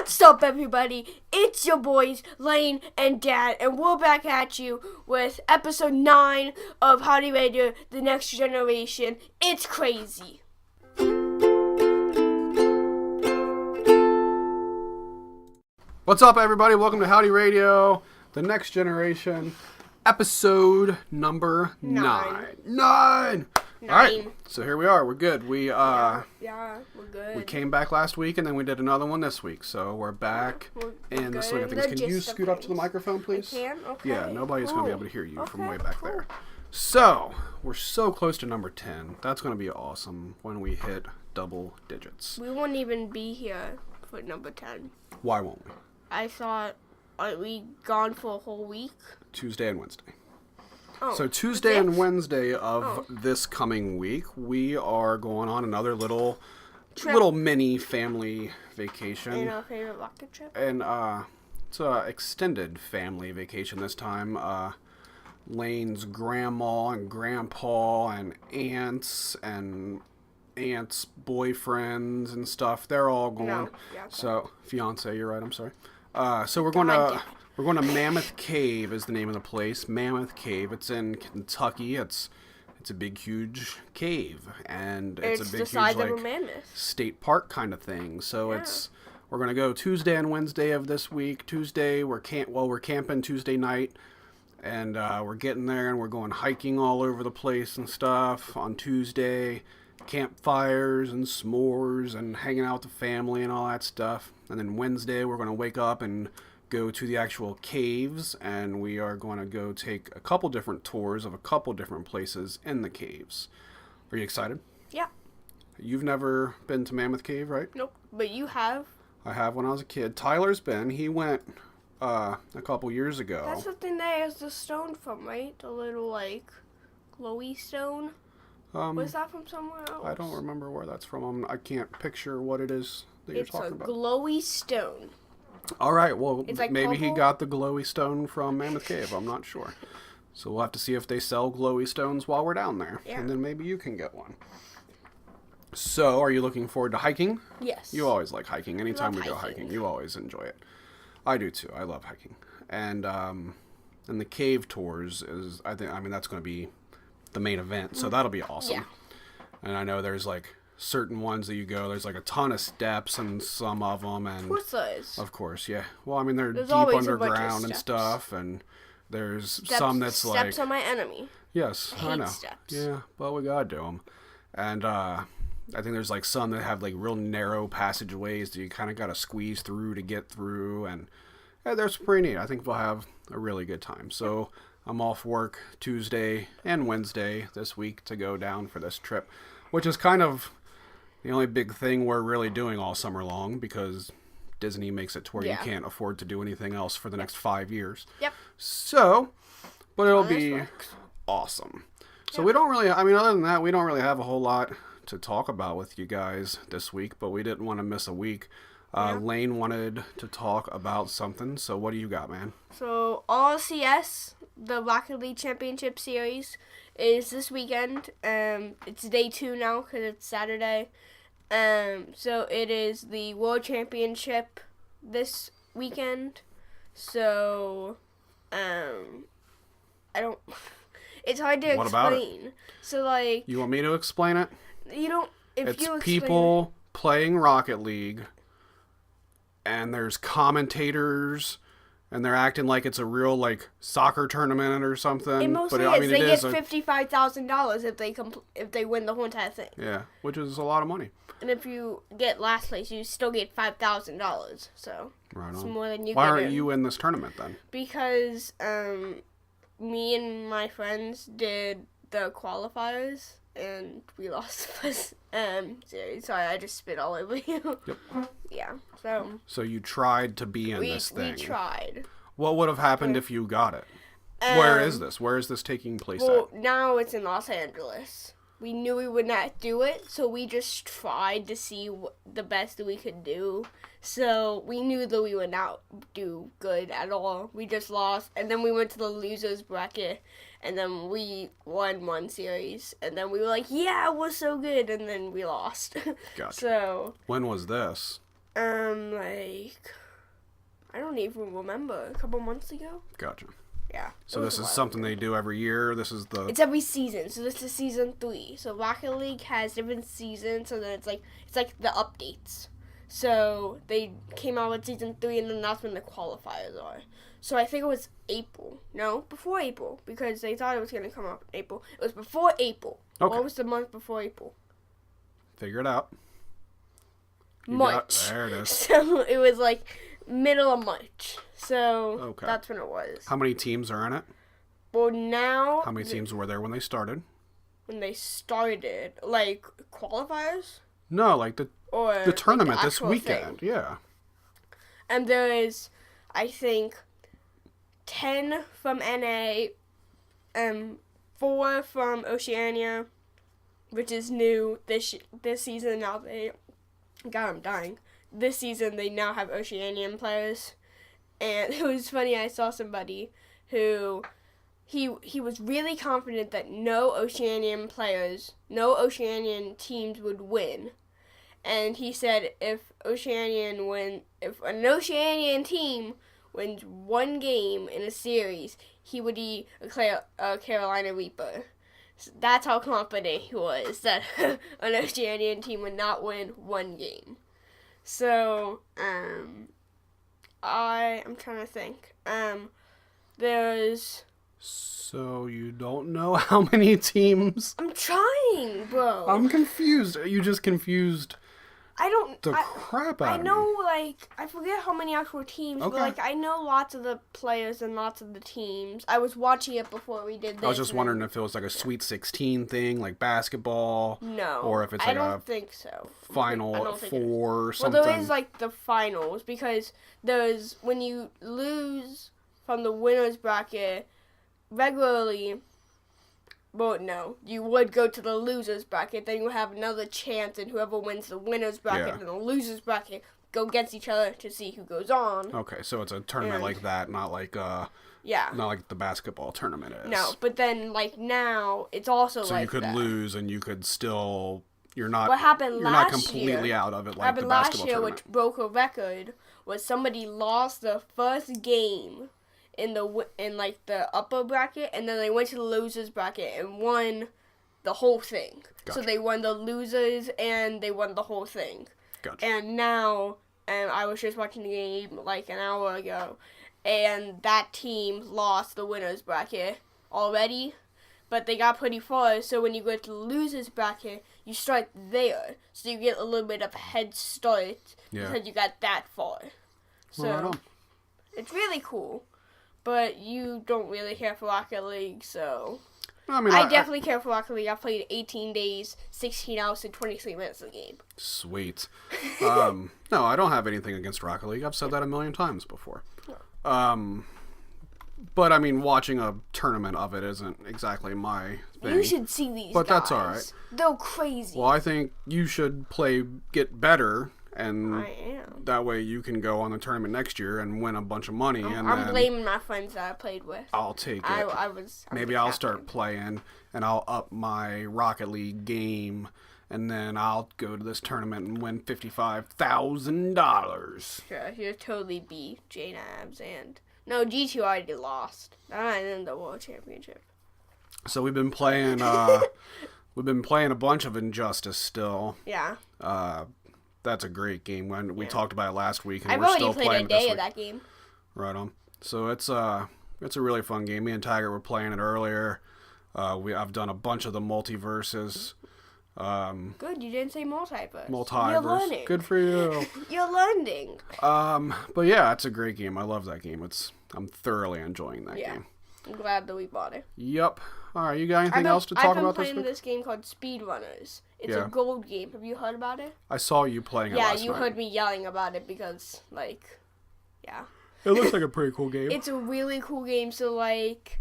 What's up, everybody? It's your boys, Lane and Dad, and we're back at you with episode 9 of Howdy Radio, The Next Generation. It's crazy. What's up, everybody? Welcome to Howdy Radio, The Next Generation, episode number 9. 9! All right, so here we are. We're good. Yeah, we're good. We came back last week, and then we did another one this week. So we're back in the swing of things. Can you scoot up to the microphone, please? I can? Okay. Yeah, nobody's going to be able to hear you from way back there. So, we're so close to number 10. That's going to be awesome when we hit double digits. We won't even be here for number 10. Why won't we? I thought, are we gone for a whole week? Tuesday and Wednesday. Oh, So Tuesday and Wednesday of this coming week, we are going on another little mini family vacation. And our favorite rocket trip? And it's an extended family vacation this time. Lane's grandma and grandpa and aunts boyfriends and stuff, they're all going. No, yeah, so, fiance, you're right, I'm sorry. So we're going to Mammoth Cave is the name of the place. Mammoth Cave. It's in Kentucky. It's a big, huge cave, and it's a big, the size huge, of a mammoth. State park kind of thing. So we're gonna go Tuesday and Wednesday of this week. Tuesday we're camping Tuesday night, and we're getting there and we're going hiking all over the place and stuff on Tuesday. Campfires and s'mores and hanging out with the family and all that stuff. And then Wednesday we're gonna wake up and go to the actual caves, and we are going to go take a couple different tours of a couple different places in the caves. Are you excited? Yeah. You've never been to Mammoth Cave, right? Nope. But you have. I have when I was a kid. Tyler's been. He went a couple years ago. That's the thing that has the stone from, right? The little, glowy stone? Was that from somewhere else? I don't remember where that's from. I can't picture what it is that you're talking about. It's a glowy stone. All right, well, maybe he purple? got the glowy stone from Mammoth Cave. I'm not sure. So we'll have to see if they sell glowy stones while we're down there. Yeah. And then maybe you can get one. So, are you looking forward to hiking? Yes. You always like hiking. Anytime we Love go hiking. hiking, you always enjoy it. I do too. I love hiking. And the cave tours is, that's going to be the main event. So that'll be awesome. Yeah. And I know there's certain ones that you go, there's a ton of steps and some of them, and Of course, yeah. Well, they're There's deep always a bunch of underground and steps. stuff, and there's some that's steps are my enemy. yes, I know. Steps. Yeah, but we gotta do them. And I think there's some that have real narrow passageways that you kind of gotta squeeze through to get through, and they're pretty neat. I think we'll have a really good time. So I'm off work Tuesday and Wednesday this week to go down for this trip, which is kind of the only big thing we're really doing all summer long, because Disney makes it to where you can't afford to do anything else for the next 5 years. Yep. So, but it'll be awesome. So we don't really, other than that, we don't really have a whole lot to talk about with you guys this week, but we didn't want to miss a week. Lane wanted to talk about something, so what do you got, man? So, RLCS, the Rocket League Championship Series, is this weekend. It's day 2 now because it's Saturday. So it is the World Championship this weekend. So, it's hard to explain. What about it? So, You want me to explain it? It's people playing Rocket League, and there's commentators, and they're acting like it's a real soccer tournament or something. It mostly is. They get $55,000 if they win the whole entire thing. Yeah, which is a lot of money. And if you get last place, you still get $5,000. So right it's on. more than you. Why aren't you in this tournament then? Because me and my friends did the qualifiers, and we lost the first series. Sorry, I just spit all over you. Yep. Yeah. So you tried to be in this thing. We tried. What would have happened if you got it? Where is this? Where is this taking place at? Now it's in Los Angeles. We knew we would not do it, so we just tried to see the best that we could do. So we knew that we would not do good at all. We just lost, and then we went to the losers bracket, and then we won one series, and then we were like, yeah, it was so good, and then we lost. Gotcha. So when was this? Like I don't even remember. A couple months ago. Gotcha. Yeah. So this is something they do every year. This is the. It's every season. So this is season 3. So Rocket League has different seasons. So then it's like the updates. So they came out with season 3, and then that's when the qualifiers are. So I think it was April. No, before April, because they thought it was going to come out in April. It was before April. Okay. What was the month before April? Figure it out. March. There it is. So it was like middle of March. So that's when it was. How many teams are in it? Well, now. How many teams were there when they started? When they started, like qualifiers? No, like the tournament like the this weekend. Thing. Yeah. And there is, I think, 10 from NA, 4 from Oceania, which is new this season. Now God, I'm dying. This season they now have Oceanian players, and it was funny. I saw somebody who he was really confident that no Oceanian teams would win, and he said if an Oceanian team wins one game in a series, he would be a Carolina Reaper. So that's how confident he was that an Oceanian team would not win one game. So, I'm trying to think. There's... So you don't know how many teams? I'm trying, bro. I'm confused. Are you just confused? I don't... crap out of me. I know, like, I forget how many actual teams, Okay. but, like, I know lots of the players and lots of the teams. I was watching it before we did this. I was just wondering if it was like a Sweet 16 thing, like basketball. No. Or if it's like I don't think so. Final four or something. Well, there is, like, the finals, because there's, when you lose from the winner's bracket, regularly... Well, no. You would go to the loser's bracket, then you have another chance, and whoever wins the winner's bracket and the loser's bracket go against each other to see who goes on. Okay, so it's a tournament like that, not like not like the basketball tournament is. No, but then like now it's also like so you could that. lose and you could still you're not what happened you're last not completely year, out of it like what happened the last basketball year, tournament. which broke a record, was somebody lost the first game in the upper bracket, and then they went to the losers bracket and won the whole thing. Gotcha. So they won the losers and they won the whole thing. Gotcha. And now, I was just watching the game like an hour ago, and that team lost the winners bracket already, but they got pretty far. So when you go to the losers bracket, you start there, so you get a little bit of a head start because you got that far. So right it's really cool. But you don't really care for Rocket League, so... I mean, I definitely care for Rocket League. I played 18 days, 16 hours, and 23 minutes of the game. Sweet. No, I don't have anything against Rocket League. I've said that a million times before. But, I mean, watching a tournament of it isn't exactly my thing. You should see these But guys. that's all right. They're crazy. Well, I think you should get better, and I am. that way you can go on the tournament next year and win a bunch of money. I'm then blaming my friends that I played with. I'll take it. I was Maybe the I'll captain. start playing, and I'll up my Rocket League game, and then I'll go to this tournament and win $55,000. Sure, you'll totally beat Jane Abs and... No, G2 already lost. Not in the World Championship. So we've been playing. We've been playing a bunch of Injustice still. Yeah. That's a great game. When we talked about it last week, and I've we're already still played playing a it this day week. of that game. Right on. So it's a really fun game. Me and Tiger were playing it earlier. I've done a bunch of the multiverses. Good, you didn't say multiverse. Multiverse. You're learning. Good for you. You're learning. But yeah, it's a great game. I love that game. I'm thoroughly enjoying that game. I'm glad that we bought it. Yep. All right, you got anything else to talk about this I've been week? playing this game called Speedrunners. It's Yeah. a gold game. Have you heard about it? I saw you playing it Yeah, last you night. heard me yelling about it because, like, yeah. It looks like a pretty cool game. It's a really cool game. So, like,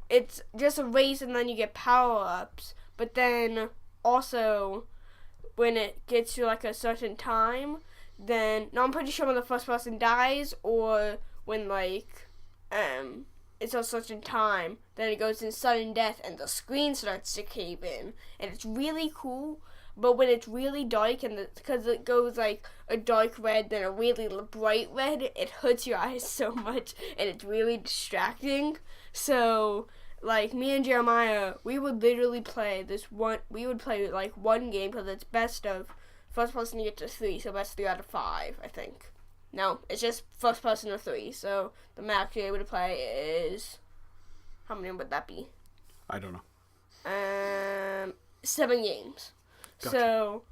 it's just a race and then you get power-ups. But then, also, when it gets to, like, a certain time, then... No, I'm pretty sure when the first person dies or when, like, it's a certain time, then it goes in sudden death and the screen starts to cave in. And it's really cool, But when it's really dark and because it goes like a dark red then a really bright red, it hurts your eyes so much and it's really distracting. So like me and Jeremiah, we would literally play like one game because it's best of first person to get to 3, so best 3 out of 5, I think. No, it's just first person to 3, so the max you're able to play is, how many would that be? I don't know. 7 games. Gotcha. So,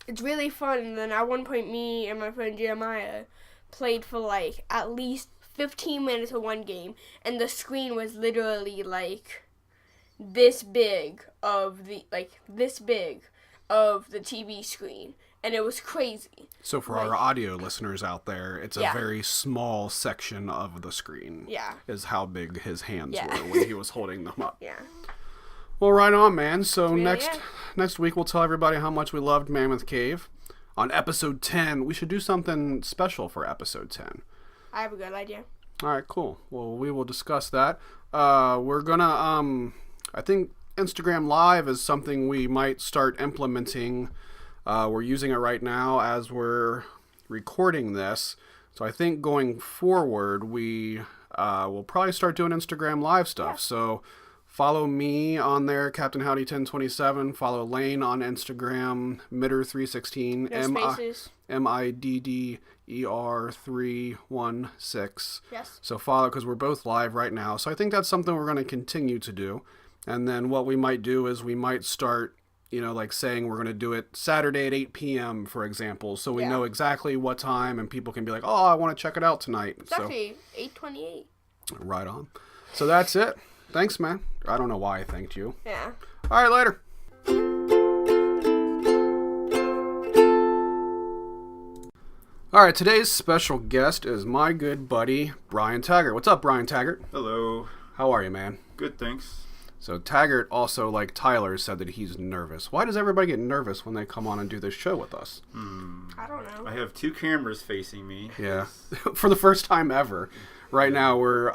it's really fun. And then at one point, me and my friend Jeremiah played for like at least 15 minutes of one game, and the screen was literally like this big of the TV screen, and it was crazy. So for our audio listeners out there, it's a very small section of the screen. Yeah. Is how big his hands were when he was holding them up. Yeah. Well, right on, man. So really next week we'll tell everybody how much we loved Mammoth Cave. On episode 10, we should do something special for episode 10. I have a good idea. All right, cool. Well, we will discuss that. We're gonna, I think Instagram Live is something we might start implementing. We're using it right now as we're recording this. So I think going forward, we will probably start doing Instagram Live stuff. Yeah. So follow me on there, Captain Howdy 1027. Follow Lane on Instagram, Midder316. No spaces. MIDDER316. Yes. So follow, because we're both live right now. So I think that's something we're going to continue to do. And then what we might do is we might start, like saying we're going to do it Saturday at 8 p.m., for example. So we know exactly what time, and people can be like, oh, I want to check it out tonight. It's actually 8:28. Right on. So that's it. Thanks, man. I don't know why I thanked you. Yeah. All right, later. All right, today's special guest is my good buddy, Brian Taggart. What's up, Brian Taggart? Hello. How are you, man? Good, thanks. So Taggart also, like Tyler, said that he's nervous. Why does everybody get nervous when they come on and do this show with us? I don't know. I have 2 cameras facing me. Yeah. For the first time ever. Right now, we're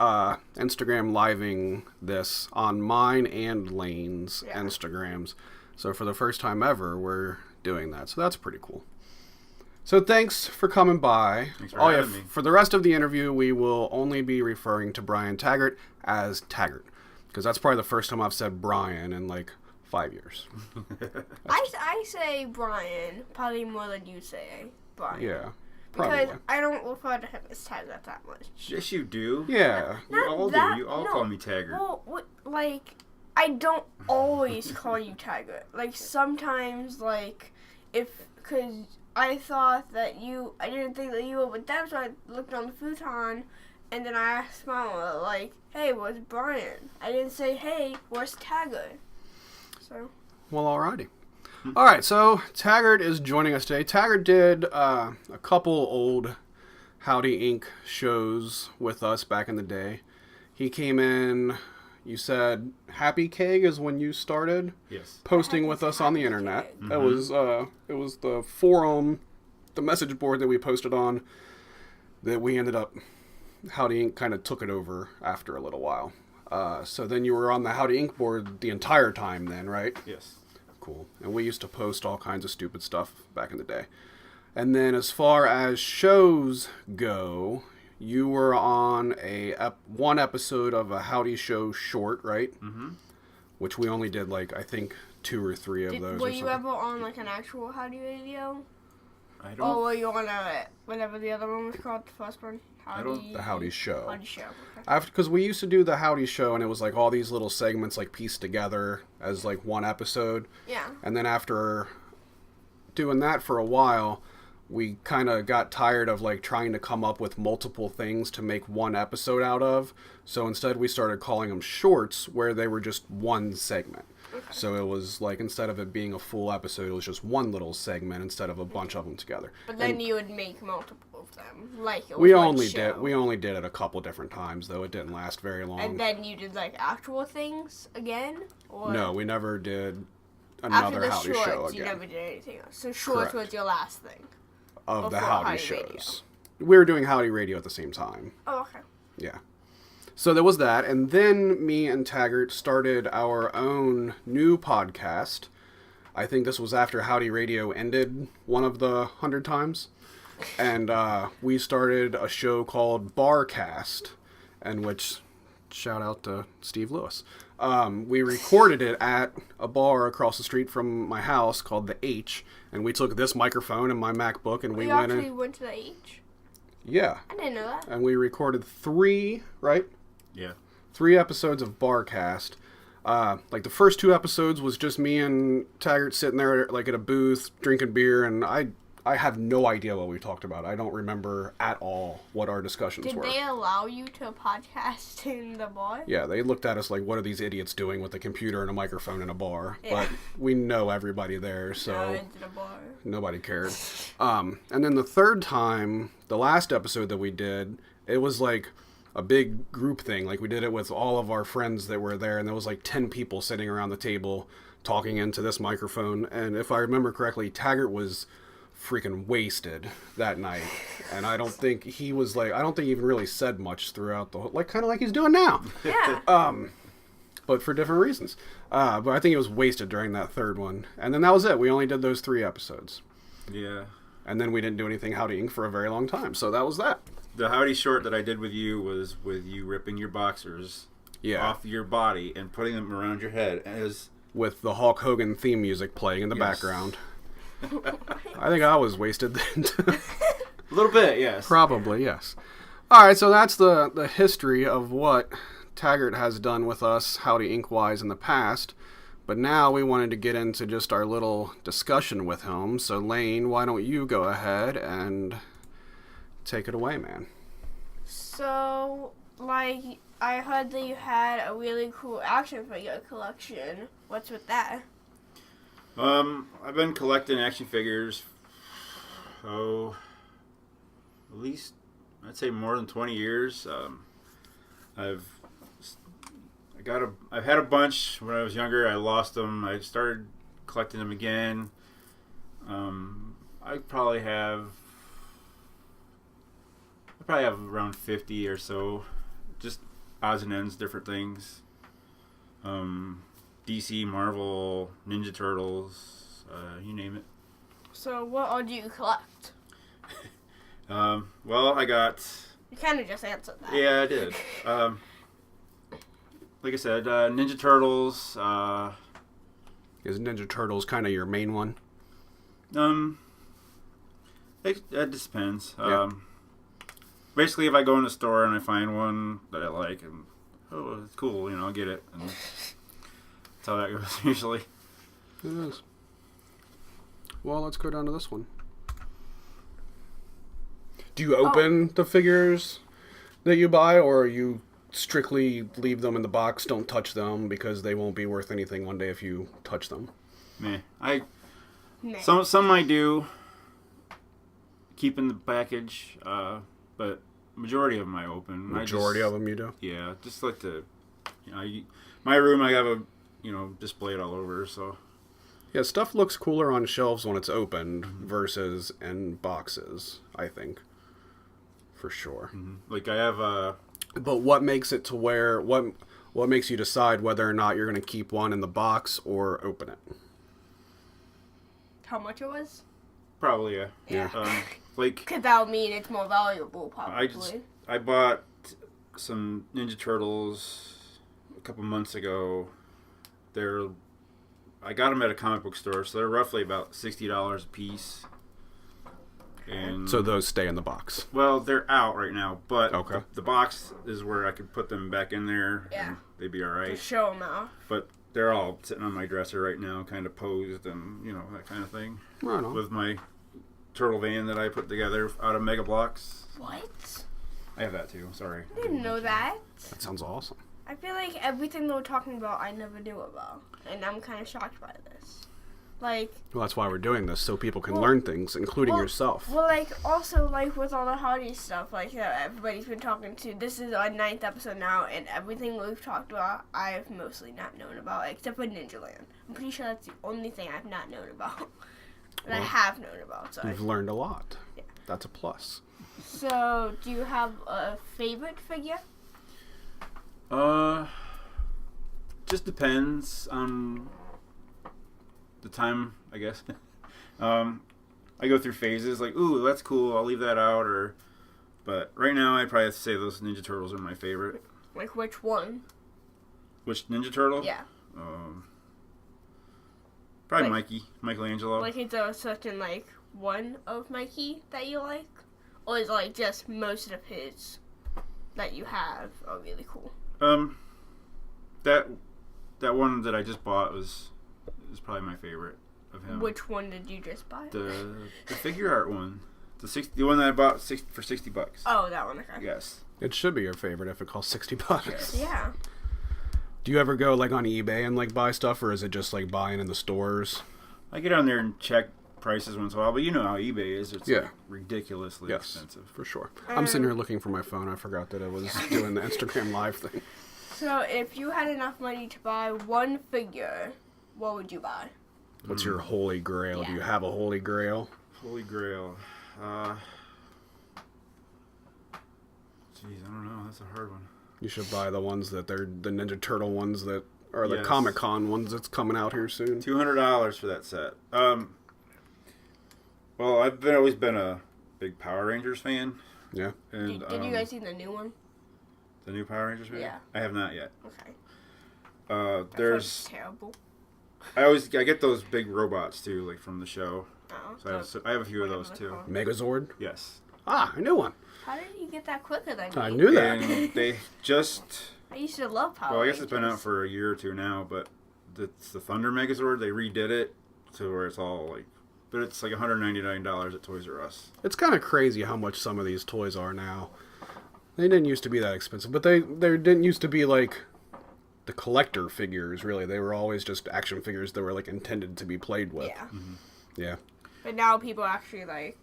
Instagram living this on mine and Lane's Instagrams. So for the first time ever, we're doing that. So that's pretty cool. So thanks for coming by. Thanks for having me. For the rest of the interview, we will only be referring to Brian Taggart as Taggart. Because that's probably the first time I've said Brian in like 5 years. I say Brian probably more than you say Brian. Yeah. Probably. Because I don't refer to him as Taggart that much. Yes, you do. Yeah. You all do. You all call me Taggart. Well, I don't always call you Taggart. Like, sometimes, because I thought that I didn't think that you were with them, so I looked on the futon, and then I asked Mama, like, hey, where's Brian? I didn't say, hey, where's Taggart? So. Well, alrighty. All right, so Taggart is joining us today. Taggart did a couple old Howdy Inc. shows with us back in the day. He came in, you said Happy Keg is when you started posting with us on the internet. Mm-hmm. It was the forum, the message board that we posted on that we ended up, Howdy Inc. kind of took it over after a little while. So then you were on the Howdy Inc. board the entire time then, right? Yes. Cool. And we used to post all kinds of stupid stuff back in the day. And then as far as shows go, you were on one episode of a Howdy show short, right? Mm-hmm. Which we only did I think 2 or 3 of those. Were you ever on an actual Howdy radio? I don't. Or were you on whatever the other one was called, the first one? The Howdy Show. Howdy Show. Okay. Because we used to do the Howdy Show, and it was all these little segments pieced together as one episode. Yeah. And then after doing that for a while, we kind of got tired of trying to come up with multiple things to make one episode out of. So instead we started calling them shorts, where they were just one segment. Okay. So it was instead of it being a full episode, it was just one little segment instead of a bunch of them together. But then you would make multiple of them, we only did it a couple different times, though. It didn't last very long. And then you did actual things again, or no, we never did another Howdy shorts, Show again. You never did anything else. So shorts was your last thing of the Howdy shows. Radio. We were doing Howdy Radio at the same time. Oh, okay. Yeah. So there was that, and then me and Taggart started our own new podcast. I think this was after Howdy Radio ended one of the 100 times. And we started a show called Barcast, and which, shout out to Steve Lewis. We recorded it at a bar across the street from my house called The H, and we took this microphone and my MacBook, and we went in. You went to the H? Yeah. I didn't know that. And we recorded 3, right? Yeah. 3 episodes of Barcast. Like the first 2 episodes was just me and Taggart sitting there like at a booth drinking beer, and I have no idea what we talked about. I don't remember at all what our discussions were. Did they allow you to podcast in the bar? Yeah, they looked at us like, what are these idiots doing with a computer and a microphone in a bar? Yeah. But we know everybody there, so No, into the bar. nobody cared. And then the third time, the last episode that we did, it was like a big group thing. Like we did it with all of our friends that were there, and there was like 10 people sitting around the table talking into this microphone. And if I remember correctly, Taggart was freaking wasted that night, and I don't think he even really said much throughout the whole, like kind of like he's doing now. Yeah. But for different reasons. But I think he was wasted during that third one, and then that was it. We only did those 3 episodes. Yeah. And then we didn't do anything Howdy Inc. for a very long time, so that was that. The Howdy short that I did with you was with you ripping your boxers off your body and putting them around your head as with the Hulk Hogan theme music playing in the background. I think I was wasted then. A little bit, yes. Probably, yes. All right, so that's the history of what Taggart has done with us, Howdy Inc.-wise, in the past. But now we wanted to get into just our little discussion with him. So, Lane, why don't you go ahead and take it away, man? So, like, I heard that you had a really cool action figure collection. What's with that? I've been collecting action figures, at least, I'd say more than 20 years. I've had a bunch when I was younger. I lost them. I started collecting them again. I probably have around 50 or so, just odds and ends, different things. DC, Marvel, Ninja Turtles, you name it. So, what all do you collect? Well, I got... You kind of just answered that. Yeah, I did. Like I said, Ninja Turtles. Is Ninja Turtles kind of your main one? That just depends. Yeah. Basically, if I go in a store and I find one that I like, and it's cool, I'll get it. And that's how that goes usually. It is. Well, let's go down to this one. Do you open the figures that you buy, or you strictly leave them in the box, don't touch them, because they won't be worth anything one day if you touch them? Some I do keep in the package, but majority of them I open. Majority of them you do? Yeah, just like to, my room I have a, display it all over, so. Yeah, stuff looks cooler on shelves when it's opened versus in boxes, I think. For sure. Mm-hmm. Like I have But what makes it to where, what makes you decide whether or not you're going to keep one in the box or open it? How much it was? Probably, yeah. Yeah. Because that would mean it's more valuable, probably. I bought some Ninja Turtles a couple months ago. I got them at a comic book store, so they're roughly about $60 a piece. And so those stay in the box? Well, they're out right now, but okay. the box is where I could put them back in there. Yeah. And they'd be all right. Just show them off. But they're all sitting on my dresser right now, kind of posed and, that kind of thing. Right on. With my turtle van that I put together out of Mega Blocks. What? I have that too, sorry. I didn't know that. That sounds awesome. I feel like everything they were talking about I never knew about. And I'm kind of shocked by this. Well, that's why we're doing this, so people can learn things, including yourself. Well, also, with all the Howdy stuff, everybody's been talking to, this is our 9th episode now, and everything we've talked about, I've mostly not known about, except for Ninja Land. I'm pretty sure that's the only thing I've not known about. And I have known about, so. You've learned a lot. Yeah. That's a plus. So, do you have a favorite figure? Just depends on the time, I guess. I go through phases like, ooh, that's cool. I'll leave that out. But right now, I'd probably have to say those Ninja Turtles are my favorite. Like which one? Which Ninja Turtle? Yeah. Probably Like- Michelangelo. Like, is there a certain, like, one of Mikey that you like? Or is it, like, just most of his that you have are really cool? That one that I just bought is probably my favorite of him. Which one did you just buy? The figure art one. The one that I bought for $60. Oh, that one, okay. Yes. It should be your favorite if it costs $60. Yeah. Do you ever go like on eBay and like buy stuff, or is it just like buying in the stores? I get on there and check prices once in a while, but you know how eBay is. It's Yeah. like ridiculously Yes, expensive. for sure. I'm sitting here looking for my phone. I forgot that I was doing the Instagram live thing. So, if you had enough money to buy one figure, what would you buy? What's your holy grail? Do Yeah. you have a holy grail? Holy Grail. Jeez, I don't know. That's a hard one. You should buy the ones that they're the Ninja Turtle ones that are the Yes. Comic-Con ones that's coming out here soon. $200 for that set. Well, I've always been a big Power Rangers fan. Yeah. And Did you guys see the new one? the new Power Rangers movie? Yeah. I have not yet. Okay. That There's sounds terrible. I get those big robots too, like from the show. Oh, So I have a few of those too. Megazord? Yes. Ah, I knew one. How did you get that quicker than me? I knew that. And they just I used to love Power well, I guess it's been out Rangers. for a year or two now, but it's the Thunder Megazord. They redid it to where it's all like, but it's like $199 at Toys R Us. It's kind of crazy how much some of these toys are now. They didn't used to be that expensive, but they didn't used to be like the collector figures, really. They were always just action figures that were like intended to be played with. Yeah. Yeah. But now people actually, like,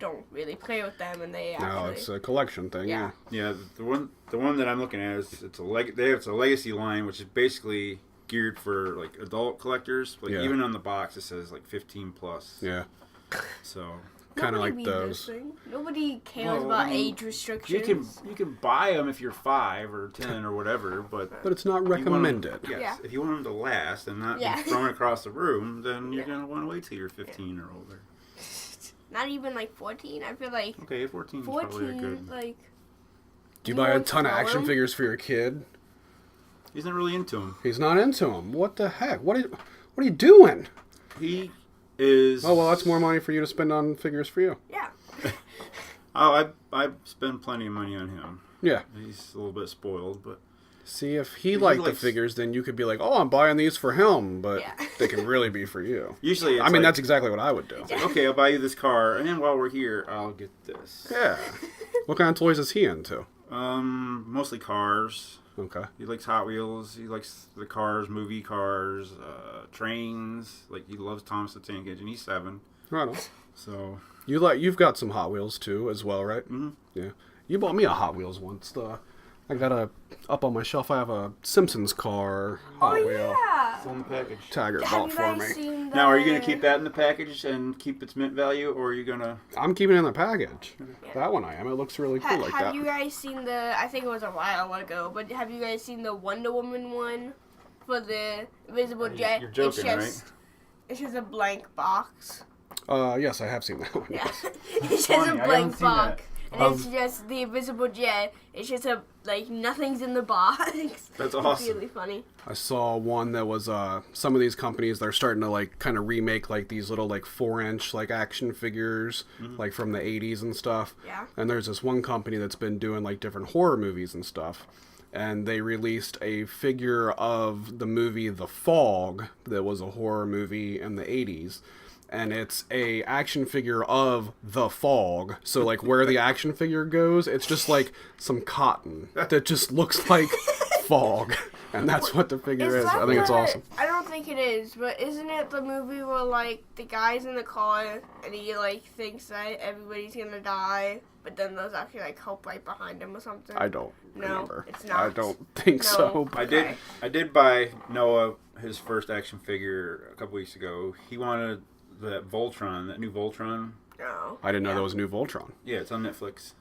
don't really play with them, and they actually... No, it's a collection thing. Yeah. Yeah. Yeah, the one that I'm looking at is it's a legacy line, which is basically geared for like adult collectors. Like Yeah. even on the box it says like 15 plus. Yeah. So Kind of Nobody like reads those. thing. Nobody cares Well, about I mean, age restrictions. you can buy them if you're 5 or 10 or whatever, but But it's not if you want 'em- recommended. Yes, Yeah. if you want them to last and not Yeah. be thrown across the room, then you're Yeah. gonna want to wait till you're 15 or older. Not even, like, 14. I feel like Okay, 14 is probably a 14, good. like... Do you You buy a want ton of to action throw 'em? figures for your kid? He's not really into them. He's not into them. What the heck? What are you doing? He is. Oh, well, that's more money for you to spend on figures for you. Yeah. Oh, I spend plenty of money on him. Yeah. He's a little bit spoiled, but See, if he He liked the likes- figures, then you could be like, oh, I'm buying these for him, but Yeah. they can really be for you. usually it's I mean, like, that's exactly what I would do. okay, I'll buy you this car, and while we're here, I'll get this. Yeah. What kind of toys is he into? Mostly cars. Okay. He likes Hot Wheels. He likes the cars, movie cars, trains. Like he loves Thomas the Tank Engine. He's 7, Right on. so You've got some Hot Wheels too, as well, right? Mhm. Yeah. You bought me a Hot Wheels once. I got up on my shelf. I have a Simpsons car Hot Wheel. Yeah. it's on the package. Tagger Have bought you for guys me. seen the... Now, are you gonna keep that in the package and keep its mint value, or are you gonna? I'm keeping it in the package. That one I am. It looks really cool like have that. you guys seen the... I think it was a while ago, but have you guys seen the Wonder Woman one for the Invisible Jet? You're joking, It's just a blank box. Yes, I have seen that one. Yeah. Yes. It's just funny, I a haven't blank seen that. box. And it's just the Invisible Jet. It's just nothing's in the box. That's It's awesome. really funny. I saw one that was some of these companies, they're starting to like kind of remake like these little like 4-inch like action figures like from the 80s and stuff. Yeah. And there's this one company that's been doing like different horror movies and stuff. And they released a figure of the movie The Fog that was a horror movie in the 80s. And it's a action figure of the fog. So like where the action figure goes, it's just like some cotton that just looks like fog. And that's what the figure is. that I think it's the- awesome. I don't think it is, but isn't it the movie where like the guy's in the car and he like thinks that everybody's gonna die, but then there's actually like help right behind him or something? I don't No, remember. it's not. I don't think No. so. Okay. I did buy Noah his first action figure a couple weeks ago. He wanted that Voltron, that new Voltron. No. I didn't know there was a new Voltron. Yeah, it's on Netflix.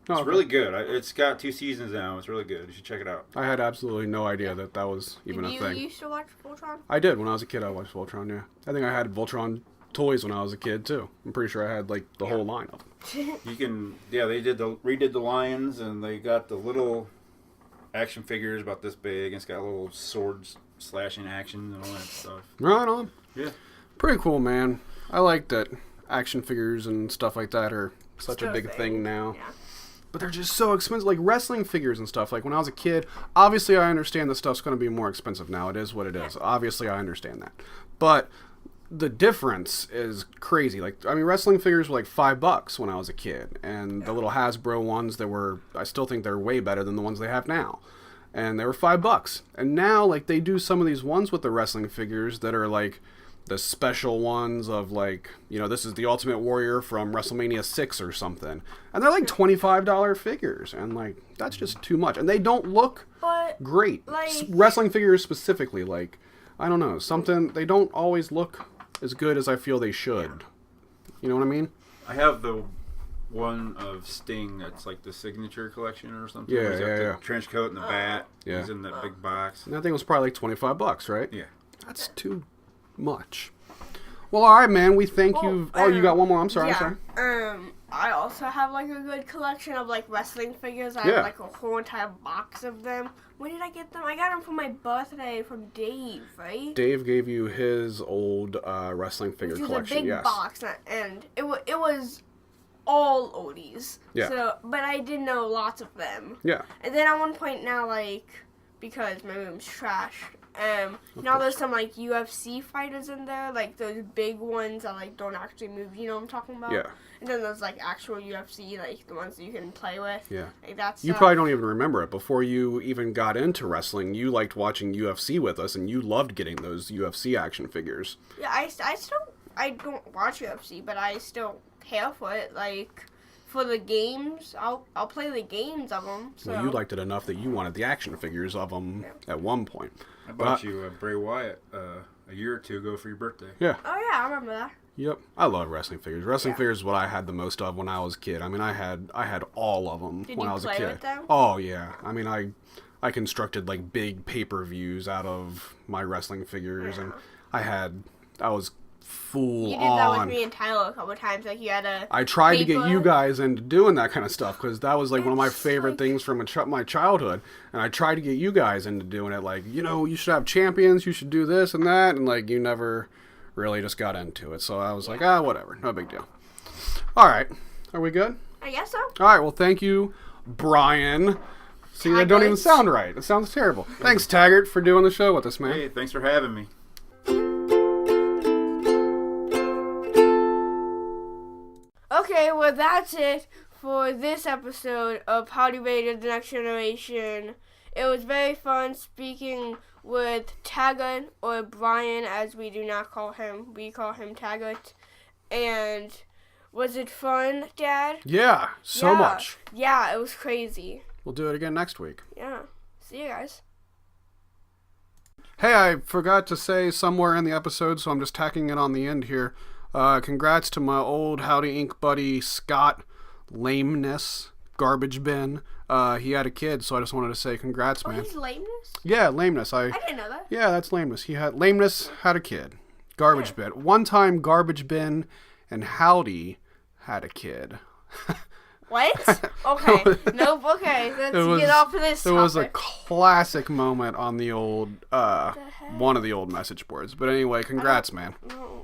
It's okay. really good. It's got 2 seasons now. It's really good. You should check it out. I had absolutely no idea that was even Did a you thing. used to watch Voltron? I did. When I was a kid, I watched Voltron, yeah. I think I had Voltron toys when I was a kid, too. I'm pretty sure I had, like, the whole line of them. You can, yeah, they redid the lions, and they got the little action figures about this big, and it's got little swords slashing action and all that stuff. Right on. Yeah. Pretty cool, man. I like that action figures and stuff like that are such a big thing now. Yeah. But they're just so expensive. Like wrestling figures and stuff. Like when I was a kid, obviously I understand the stuff's going to be more expensive now. It is what it is. Obviously I understand that. But the difference is crazy. Like, I mean, wrestling figures were like $5 when I was a kid. And the little Hasbro ones that were, I still think they're way better than the ones they have now. And they were $5. And now, like, they do some of these ones with the wrestling figures that are like the special ones of like, you know, this is the Ultimate Warrior from WrestleMania 6 or something. And they're like $25 figures. And like, that's just too much. And they don't look great. like, Wrestling figures specifically, like, I don't know, something, they don't always look as good as I feel they should. You know what I mean? I have the one of Sting that's like the signature collection or something. Yeah, He's got yeah, the yeah. trench coat and the bat. Yeah. He's in that big box. And I think it was probably like $25, right? Yeah. That's too much. Well, all right, man. We thank you. Oh, you got one more. I'm sorry. Yeah. I'm sorry. I also have like a good collection of like wrestling figures. I Yeah. have like a whole entire box of them. When did I get them? I got them for my birthday from Dave, right? Dave gave you his old wrestling figure It was collection. a big Yes. box, and it was all oldies. Yeah. So, but I did know lots of them. Yeah. And then at one point now, like, because my room's trash, now there's some like UFC fighters in there, like those big ones that like don't actually move. You know what I'm talking about? Yeah. And then there's like actual UFC, like the ones that you can play with. Yeah. Like that's. You probably don't even remember it. Before you even got into wrestling, you liked watching UFC with us, and you loved getting those UFC action figures. Yeah, I still I don't watch UFC, but I still care for it. Like for the games, I'll play the games of them. So. Well, you liked it enough that you wanted the action figures of them at one point. I bought you Bray Wyatt a year or two ago for your birthday. Yeah. Oh yeah, I remember that. Yep. I love wrestling figures. Wrestling figures is what I had the most of when I was a kid. I mean, I had all of them Did when you I was a play kid. with them? Oh yeah. I mean, I constructed like big pay-per-views out of my wrestling figures, and I was full You did that with on. me and Tyler a couple of times. Like you had a. I tried to get paper. you guys into doing that kind of stuff because that was like one of my It's favorite like- things from my childhood, and I tried to get you guys into doing it. Like, you know, you should have champions, you should do this and that, and like you never really just got into it. So I was like, whatever, no big deal. All right, are we good? I guess so. All right, well, thank you, Brian. See, that don't even Taggart. sound right. It sounds terrible. Thanks, Taggart, for doing the show with us, man. Hey, thanks for having me. Okay, well that's it for this episode of Howdy Radio The Next Generation. It was very fun speaking with Taggart, or Brian as we do not call him. We call him Taggart. And was it fun, Dad? Yeah, so Yeah. much. Yeah, it was crazy. We'll do it again next week. Yeah. See you guys. Hey, I forgot to say somewhere in the episode, so I'm just tacking it on the end here. Congrats to my old Howdy Inc. buddy, Scott Lameness, Garbage Bin. He had a kid, so I just wanted to say congrats, Oh, man. he's lameness? Yeah, Lameness. I didn't know that. Yeah, that's Lameness. Lameness had a kid. Garbage Bin. One time, Garbage Bin and Howdy had a kid. What? Okay. Nope, okay. Let's get off of this It topic. was a classic moment on the old, one of the old message boards. But anyway, congrats, man. I don't